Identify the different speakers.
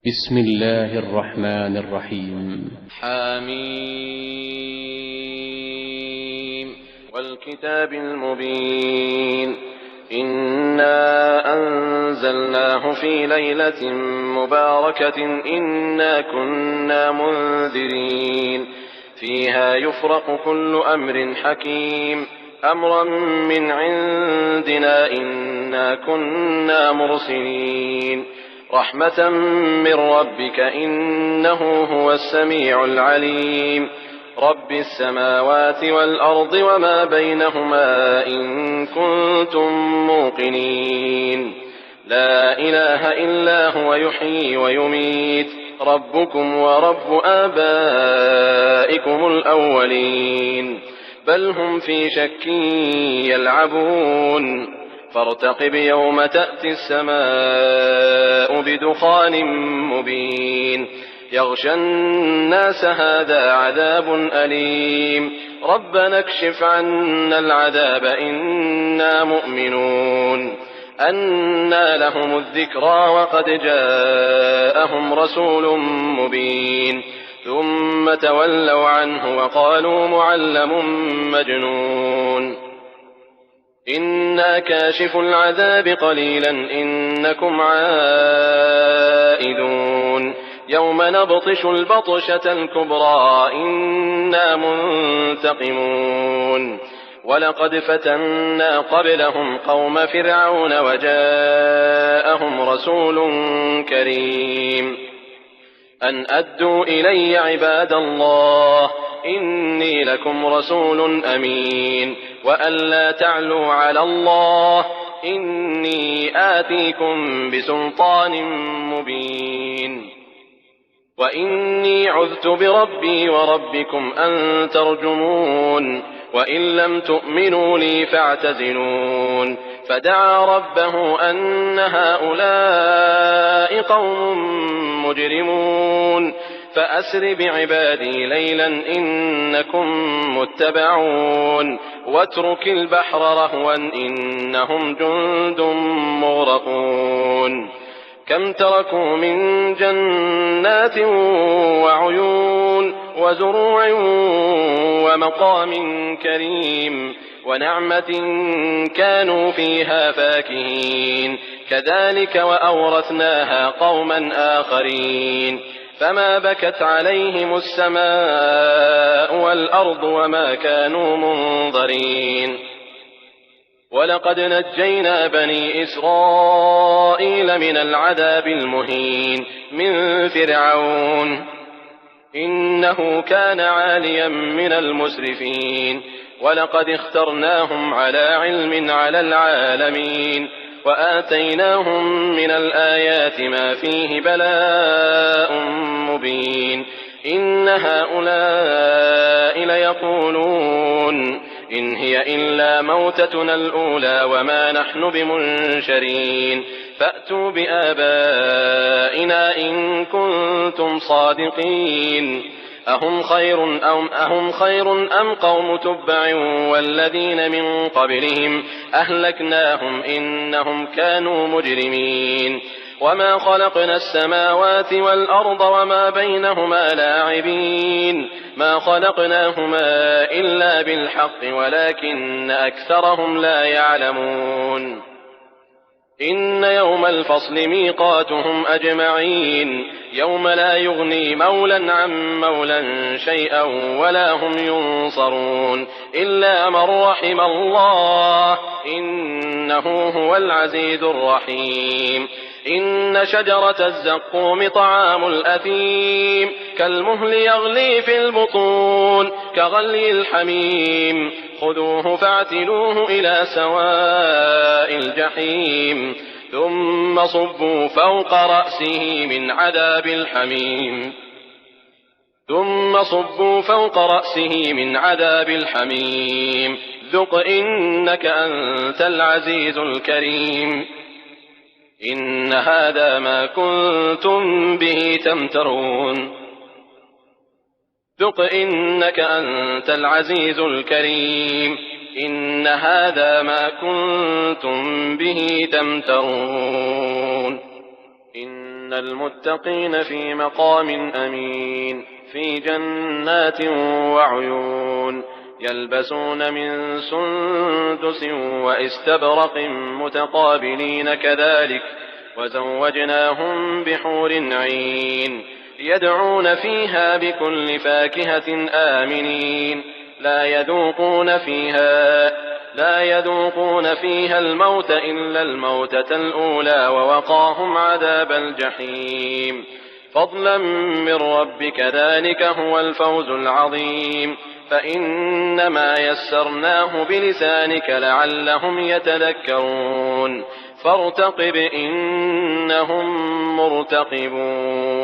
Speaker 1: بسم الله الرحمن الرحيم.
Speaker 2: حميم والكتاب المبين. إنا أنزلناه في ليلة مباركة إنا كنا منذرين فيها يفرق كل أمر حكيم أمرا من عندنا إنا كنا مرسلين رحمة من ربك إنه هو السميع العليم رب السماوات والأرض وما بينهما إن كنتم موقنين لا إله إلا هو يحيي ويميت ربكم ورب آبائكم الأولين بل هم في شك يلعبون فارتقب يوم تأتي السماء بدخان مبين يغشى الناس هذا عذاب أليم ربنا اكشف عنا العذاب إنا مؤمنون أنى لهم الذكرى وقد جاءهم رسول مبين ثم تولوا عنه وقالوا معلم مجنون إنا كاشف العذاب قليلا إنكم عائدون يوم نبطش البطشة الكبرى إنا منتقمون ولقد فتنا قبلهم قوم فرعون وجاءهم رسول كريم أن أدوا إلي عباد الله إني لكم رسول أمين وأن لا تعلوا على الله إني آتيكم بسلطان مبين وإني عذت بربي وربكم أن ترجمون وإن لم تؤمنوا لي فاعتزلون فدعا ربه أن هؤلاء قوم مجرمون فأسر بعبادي ليلا إنكم متبعون واترك البحر رهوا إنهم جند مغرقون كم تركوا من جنات وعيون وزروع ومقام كريم ونعمة كانوا فيها فاكهين كذلك وأورثناها قوما آخرين فما بكت عليهم السماء والأرض وما كانوا منظرين ولقد نجينا بني إسرائيل من العذاب المهين من فرعون إنه كان عاليا من المسرفين ولقد اخترناهم على علم على العالمين وآتيناهم من الآيات ما فيه بلاء مبين إن هؤلاء ليقولون إن هي إلا موتتنا الأولى وما نحن بمنشرين فأتوا بآبائنا إن كنتم صادقين أهم خير أم قوم تبع والذين من قبلهم أهلكناهم إنهم كانوا مجرمين وما خلقنا السماوات والأرض وما بينهما لاعبين ما خلقناهما إلا بالحق ولكن أكثرهم لا يعلمون إن يوم الفصل ميقاتهم أجمعين يوم لا يغني مولا عن مولا شيئا ولا هم ينصرون إلا من رحم الله إنه هو العزيز الرحيم إن شجرة الزقوم طعام الأثيم كالمهل يغلي في البطون كغلي الحميم خذوه فاعتلوه إلى سواء الجحيم ثم صبوا فوق رأسه من عذاب الحميم ذق إنك أنت العزيز الكريم إن هذا ما كنتم به تمترون ذق إنك أنت العزيز الكريم إن هذا ما كنتم به تمترون إن المتقين في مقام أمين في جنات وعيون يلبسون من سندس وإستبرق متقابلين كذلك وزوجناهم بحور عين يدعون فيها بكل فاكهة آمنين لا يذوقون فيها الموت إلا الموتة الأولى ووقاهم عذاب الجحيم فضلا من ربك ذلك هو الفوز العظيم فإنما يسرناه بلسانك لعلهم يتذكرون فارتقب إنهم مرتقبون